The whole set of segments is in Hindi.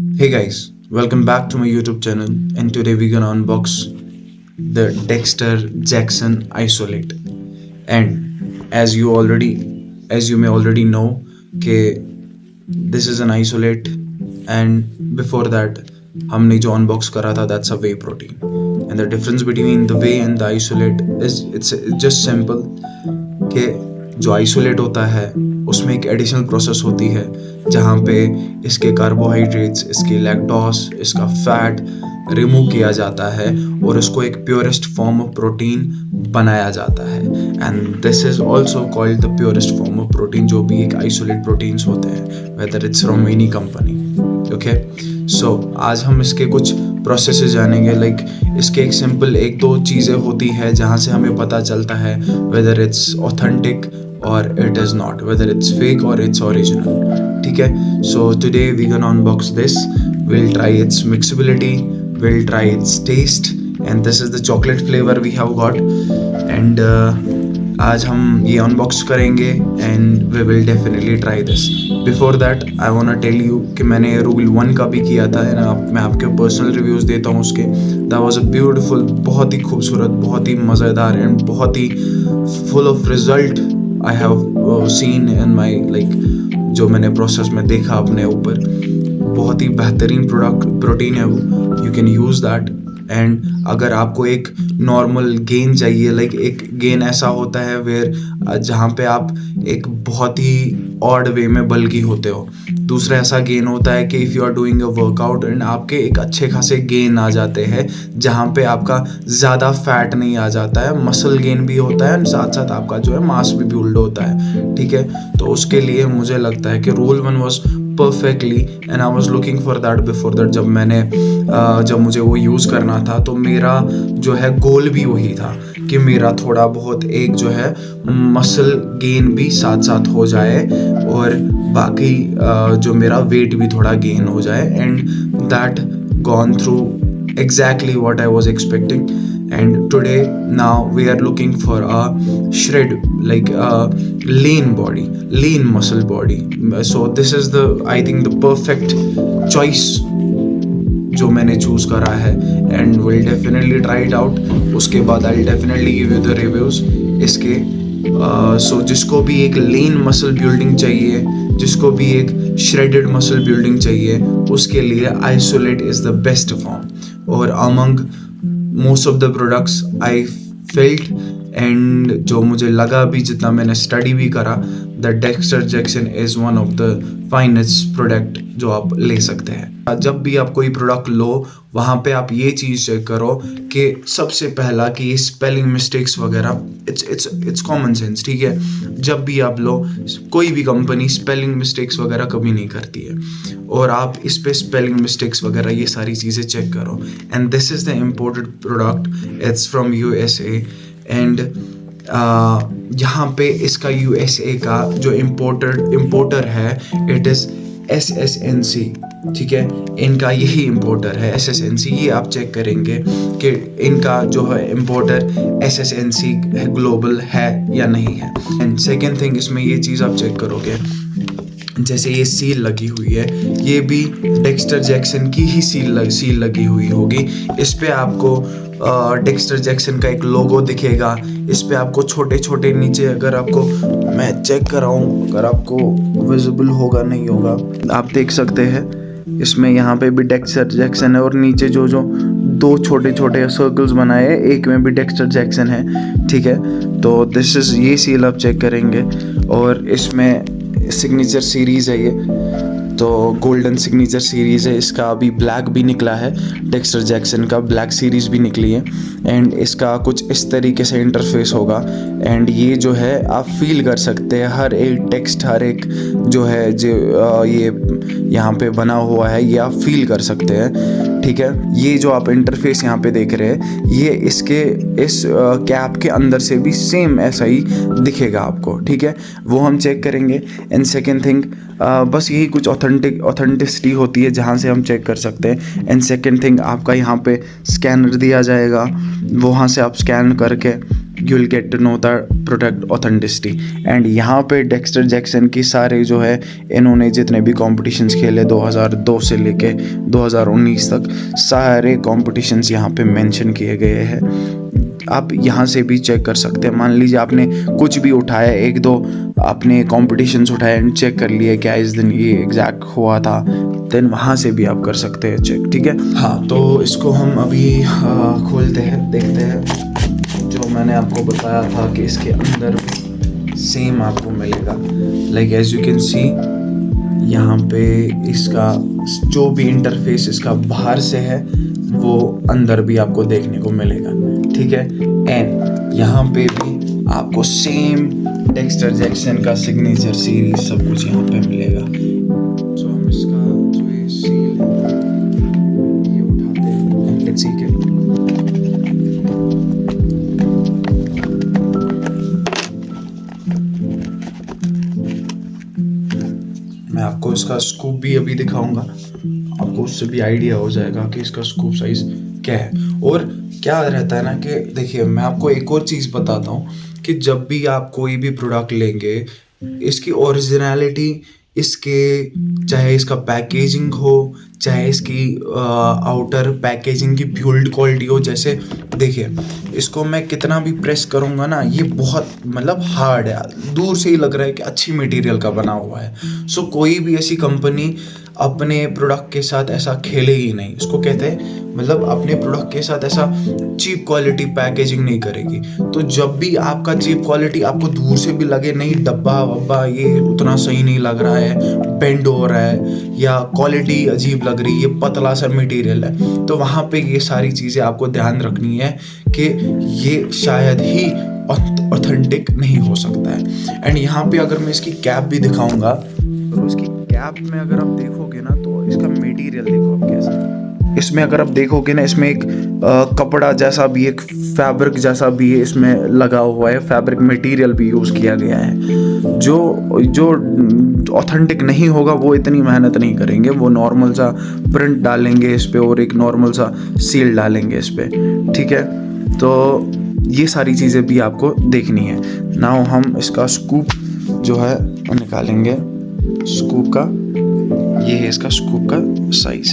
Hey guys, welcome back to my YouTube channel, and today we're gonna unbox the Dexter Jackson Isolate. And as you may already know, कि this is an isolate, and before that हमने जो unbox करा था that's a whey protein. And the difference between the whey and the isolate is it's just simple कि जो आइसोलेट होता है उसमें एक एडिशनल प्रोसेस होती है जहाँ पे इसके कार्बोहाइड्रेट्स, इसकी लैक्टोस, इसका फैट रिमूव किया जाता है और उसको एक प्योरेस्ट फॉर्म ऑफ प्रोटीन बनाया जाता है. And this is also called the purest form of protein, जो भी एक आइसोलेट प्रोटीन्स होते हैं, whether it's from any company. Okay, so आज हम इसके कुछ प्रोसेसेस जानेंगे. लाइक इसके एक सिंपल एक दो चीज़ें होती है जहाँ से हमें पता चलता है whether it's authentic or it is not, whether it's fake or it's original. ठीक है, so today we gonna unbox this. We'll try its mixability, we'll try its taste, and this is the chocolate flavor we have got. And आज हम ये unbox करेंगे and we will definitely try this. Before that I wanna tell you कि मैंने Rule 1 का भी किया था, मैं आपके पर्सनल रिव्यूज़ देता हूँ उसके. That was a beautiful, बहुत ही खूबसूरत, बहुत ही मज़ेदार एंड बहुत ही full of result I have seen in my जो मैंने प्रोसेस में देखा अपने ऊपर. बहुत ही बेहतरीन प्रोटीन है वो. You can use that. And अगर आपको एक नॉर्मल गेन चाहिए, एक गेन ऐसा होता है वेयर जहाँ पे आप एक बहुत ही ऑड वे में बल्की होते हो. दूसरा ऐसा गेन होता है कि if you are doing a workout and आपके एक अच्छे खासे गेन आ जाते हैं जहाँ पे आपका ज़्यादा फैट नहीं आ जाता है, मसल गेन भी होता है एंड साथ साथ आपका जो है मास भी बिल्ड होता है. ठीक है, तो उसके लिए मुझे लगता है कि Rule 1 was perfectly and I was looking for that before that. जब मुझे वो यूज़ करना था तो मेरा जो है गोल भी वही था कि मेरा थोड़ा बहुत एक जो है मसल गेन भी साथ साथ हो जाए और बाकी जो मेरा वेट भी थोड़ा गेन हो जाए. And that gone through exactly what I was expecting. And today now we are looking for a shred, like a lean muscle body. So this is the, I think, the perfect choice जो मैंने चूज़ करा है. And will definitely try it out. उसके बाद I definitely give you the reviews इसके. सो जिसको भी एक लीन मसल बिल्डिंग चाहिए, जिसको भी एक श्रेडेड मसल बिल्डिंग चाहिए, उसके लिए isolate is the best form. और among most of the products I felt and जो मुझे लगा भी, जितना मैंने स्टडी भी करा, the Dexter Jackson is one of the finest product जो आप ले सकते हैं. जब भी आप कोई प्रोडक्ट लो वहाँ पे आप ये चीज़ चेक करो कि सबसे पहला कि ये स्पेलिंग मिस्टेक्स वगैरह, इट्स कॉमन सेंस. ठीक है, जब भी आप लो, कोई भी कंपनी स्पेलिंग मिस्टेक्स वगैरह कभी नहीं करती है, और आप इस पे स्पेलिंग मिस्टेक्स वगैरह ये सारी चीज़ें चेक करो. And this is the imported product, it's from USA. And यहाँ पे इसका USA का जो इम्पोर्टर है, इट इज़ SSNC. ठीक है, इनका यही इम्पोर्टर है SSNC. ये आप चेक करेंगे कि इनका जो है इम्पोर्टर SSNC ग्लोबल है या नहीं है. एंड सेकेंड थिंग, इसमें ये चीज़ आप चेक करोगे, जैसे ये सील लगी हुई है, ये भी डेक्स्टर जैक्सन की ही सील लगी हुई होगी. इस पे आपको डेक्स्टर जैक्सन का एक लोगो दिखेगा. इस पे आपको छोटे छोटे नीचे, अगर आपको मैं चेक कराऊँ, अगर आपको विजिबल होगा नहीं होगा, आप देख सकते हैं इसमें यहाँ पे भी डेक्स्टर जैक्सन है और नीचे जो दो छोटे छोटे सर्कल्स बनाए हैं, एक में भी डेक्स्टर जैक्सन है. ठीक है, तो दिस इज़, ये सील आप चेक करेंगे. और इसमें सिग्नेचर सीरीज़ है, ये तो गोल्डन सिग्नेचर सीरीज़ है. इसका अभी ब्लैक भी निकला है, डेक्स्टर जैक्सन का ब्लैक सीरीज़ भी निकली है. एंड इसका कुछ इस तरीके से इंटरफेस होगा. एंड ये जो है आप फील कर सकते हैं, हर एक टेक्स्ट, हर एक जो है जो ये यहाँ पे बना हुआ है, ये आप फील कर सकते हैं. ठीक है, ये जो आप इंटरफेस यहाँ पे देख रहे हैं, ये इस कैप के अंदर से भी सेम ऐसा ही दिखेगा आपको. ठीक है, वो हम चेक करेंगे. एंड सेकेंड थिंग, बस यही कुछ ऑथेंटिसिटी होती है जहाँ से हम चेक कर सकते हैं. एंड सेकेंड थिंग, आपका यहाँ पे स्कैनर दिया जाएगा, वहाँ से आप स्कैन करके you will get to know the product authenticity. And यहाँ पे डेक्स्टर जैक्सन की सारे जो है, इन्होंने जितने भी कॉम्पिटिशन्स खेले 2002 से लेके 2019 तक, सारे कॉम्पिटिशन्स यहाँ पे मेंशन किए गए हैं। आप यहाँ से भी चेक कर सकते हैं। मान लीजिए आपने कुछ भी उठाया, एक दो आपने कॉम्पिटिशन्स उठाए एंड चेक कर लिए क्या इस दिन ये एग्जैक्ट हुआ था, देन वहाँ से भी आप कर सकते हैं चेक, ठीक है। हाँ, तो इसको हम अभी खोलते हैं, देखते हैं। जो मैंने आपको बताया था कि इसके अंदर भी सेम आपको मिलेगा। Like as you can see, यहाँ पे इसका जो भी इंटरफेस इसका बाहर से है वो अंदर भी आपको देखने को मिलेगा, ठीक है। एंड यहाँ पे भी आपको सेम डेक्स्टर जैक्सन का सिग्नेचर सीरीज सब कुछ यहाँ पे मिलेगा। सो हम इसका जो ये सील है ये उठाते हैं, लेट्स सी के मैं आपको इसका स्कूप भी अभी दिखाऊंगा, आपको उससे भी आइडिया हो जाएगा कि इसका स्कूप साइज क्या है। और क्या रहता है ना कि देखिए, मैं आपको एक और चीज़ बताता हूँ कि जब भी आप कोई भी प्रोडक्ट लेंगे, इसकी ओरिजिनलिटी, इसके चाहे इसका पैकेजिंग हो, चाहे इसकी आउटर पैकेजिंग की बिल्ड क्वालिटी हो। जैसे देखिए, इसको मैं कितना भी प्रेस करूँगा ना, ये बहुत मतलब हार्ड है, दूर से ही लग रहा है कि अच्छी मटेरियल का बना हुआ है। सो कोई भी ऐसी कंपनी अपने प्रोडक्ट के साथ ऐसा खेलेगी नहीं। इसको कहते हैं मतलब अपने प्रोडक्ट के साथ ऐसा चीप क्वालिटी पैकेजिंग नहीं करेगी। तो जब भी आपका चीप क्वालिटी आपको दूर से भी लगे, नहीं डब्बा वब्बा ये उतना सही नहीं लग रहा है, बेंड हो रहा है, या क्वालिटी अजीब लग रही है, पतला सा मटेरियल है, तो वहाँ पे ये सारी चीज़ें आपको ध्यान रखनी है कि ये शायद ही ऑथेंटिक नहीं हो सकता है। एंड यहाँ पे अगर मैं इसकी कैप भी दिखाऊंगा, तो इसकी कैप में अगर आप देखोगे ना, तो इसका मटेरियल देखो आप कैसा है। इसमें अगर आप देखोगे ना, इसमें एक कपड़ा जैसा भी, एक फैब्रिक जैसा भी इसमें लगा हुआ है, फैब्रिक मटेरियल भी यूज़ किया गया है। जो ऑथेंटिक नहीं होगा वो इतनी मेहनत नहीं करेंगे, वो नॉर्मल सा प्रिंट डालेंगे इस पे और एक नॉर्मल सा सील डालेंगे इस पे, ठीक है। तो ये सारी चीज़ें भी आपको देखनी है। नाउ हम इसका स्कूप जो है वो निकालेंगे। स्कूप का ये है, इसका स्कूप का साइज।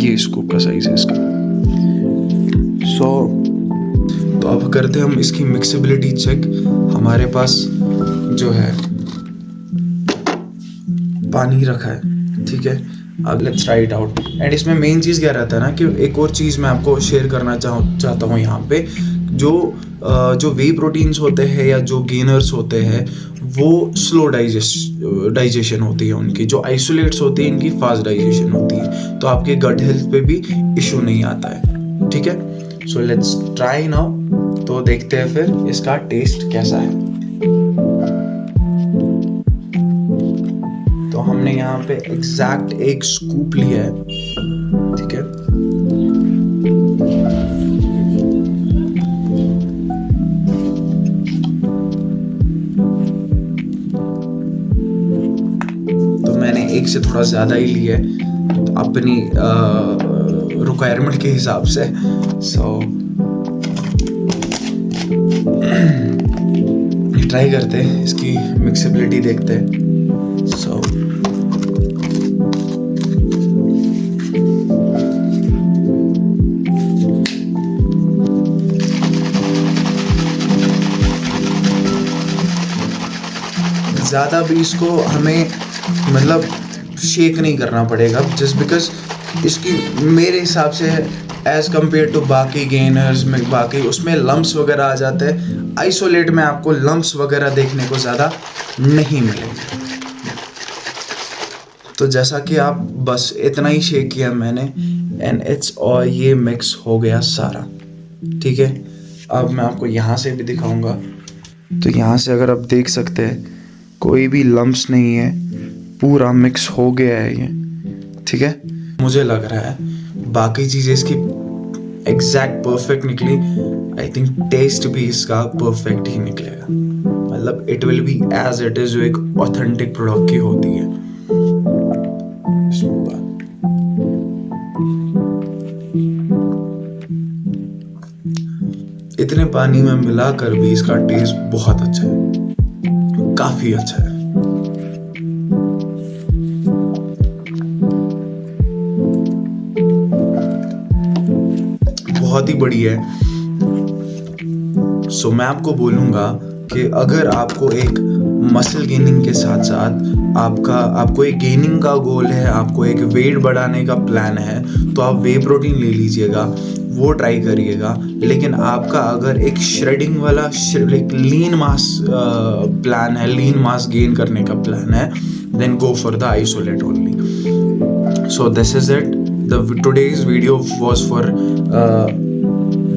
ये स्कूप का साइज है इसका। तो अब करते हैं हम इसकी मिक्सेबिलिटी चेक। हमारे पास जो है पानी रखा है, ठीक है। अब let's try it out. And इसमें मेन चीज़ क्या रहता है ना कि एक और चीज़ मैं आपको शेयर करना चाहता हूँ यहाँ पे। जो वे प्रोटीन्स होते हैं या जो गेनर्स होते हैं, वो स्लो डाइजेशन होती है उनकी। जो आइसोलेट्स होती है इनकी फास्ट डाइजेशन होती है, तो आपके गट हेल्थ पे भी इशू नहीं आता है, ठीक है। So let's try now. तो देखते हैं फिर इसका टेस्ट कैसा है। तो हमने यहाँ पे एग्जैक्ट एक स्कूप लिया है, ठीक है। तो मैंने एक से थोड़ा ज़्यादा ही लिया है, तो अपनी रिक्वायरमेंट के हिसाब से। सो ट्राई करते हैं, इसकी मिक्सेबिलिटी देखते हैं। सो ज़्यादा भी इसको हमें मतलब शेक नहीं करना पड़ेगा, जस्ट बिकॉज इसकी मेरे हिसाब से एज़ कम्पेयर टू बाकी गेनर्स में बाकी उसमें लम्प्स वगैरह आ जाते हैं। आइसोलेट में आपको लम्प्स वगैरह देखने को ज़्यादा नहीं मिलेंगे। तो जैसा कि आप बस इतना ही शेक किया मैंने, एंड इट्स और ये मिक्स हो गया सारा, ठीक है। अब मैं आपको यहाँ से भी दिखाऊंगा। तो यहाँ से अगर आप देख सकते हैं कोई भी लम्प्स नहीं है, पूरा मिक्स हो गया है ये, ठीक है। मुझे लग रहा है बाकी चीज़ें इसकी एग्जैक्ट परफेक्ट निकली। आई थिंक टेस्ट भी इसका परफेक्ट ही निकलेगा, मतलब it will be as it is जो एक ऑथेंटिक प्रोडक्ट की होती है। पानी में मिलाकर भी इसका टेस्ट बहुत अच्छा है, काफी अच्छा है। बहुत ही बढ़िया है। सो मैं आपको बोलूँगा कि अगर आपको एक मसल गेनिंग के साथ साथ आपको एक गेनिंग का गोल है, आपको एक वेट बढ़ाने का प्लान है, तो आप वे प्रोटीन ले लीजिएगा, वो ट्राई करिएगा। लेकिन आपका अगर एक श्रेडिंग वाला एक लीन मास प्लान है, लीन मास गेन करने का प्लान है, then go for the isolate only. So this is it. The today's video was for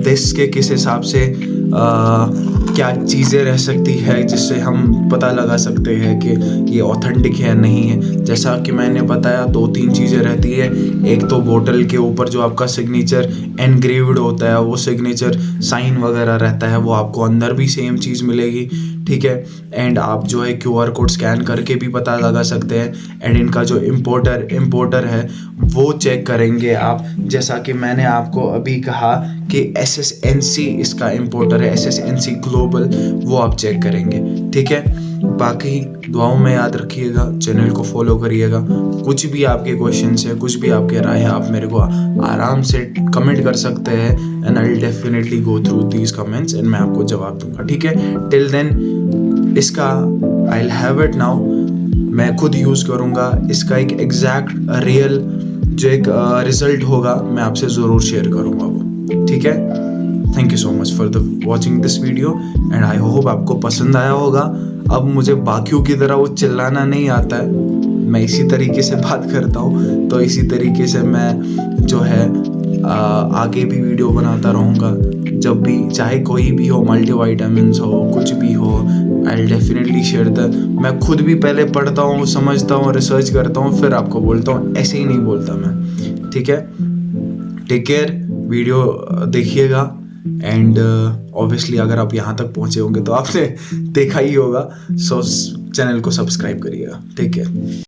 this के किस हिसाब से क्या चीज़ें रह सकती है जिससे हम पता लगा सकते हैं कि ये ऑथेंटिक है नहीं है। जैसा कि मैंने बताया 2-3 चीज़ें रहती है। एक तो बोतल के ऊपर जो आपका सिग्नेचर एनग्रेव्ड होता है, वो सिग्नेचर साइन वगैरह रहता है, वो आपको अंदर भी सेम चीज़ मिलेगी, ठीक है। एंड आप जो है QR कोड स्कैन करके भी पता लगा सकते हैं। एंड इनका जो इम्पोर्टर है वो चेक करेंगे आप, जैसा कि मैंने आपको अभी कहा कि SSNC इसका इम्पोर्टर है, SSNC ग्लोबल, वो आप चेक करेंगे, ठीक है। बाकी दुआओं में याद रखिएगा, चैनल को फॉलो करिएगा। कुछ भी आपके क्वेश्चंस है, कुछ भी आपके राय है, आप मेरे को आराम से कमेंट कर सकते हैं and I will definitely go through these comments and मैं आपको जवाब दूंगा, ठीक है। टिल देन इसका I will have it now, मैं खुद यूज़ करूँगा इसका। एक एग्जैक्ट रियल जो एक रिजल्ट होगा मैं आपसे ज़रूर शेयर करूँगा वो, ठीक है। Thank you so much for the watching this video and I hope आपको पसंद आया होगा। अब मुझे बाकियों की तरह वो चिल्लाना नहीं आता है, मैं इसी तरीके से बात करता हूँ, तो इसी तरीके से मैं जो है आगे भी वीडियो बनाता रहूँगा। जब भी चाहे कोई भी हो, मल्टीविटामिन्स हो, कुछ भी हो, I will definitely share the. मैं खुद भी पहले पढ़ता हूँ, समझता हूँ, रिसर्च करता हूँ, फिर आपको बोलता हूँ, ऐसे ही नहीं बोलता मैं, ठीक है। टेक केयर, वीडियो देखिएगा एंड ऑब्वियसली अगर आप यहाँ तक पहुँचे होंगे तो आपने देखा ही होगा, सो चैनल को सब्सक्राइब करिएगा। Take care.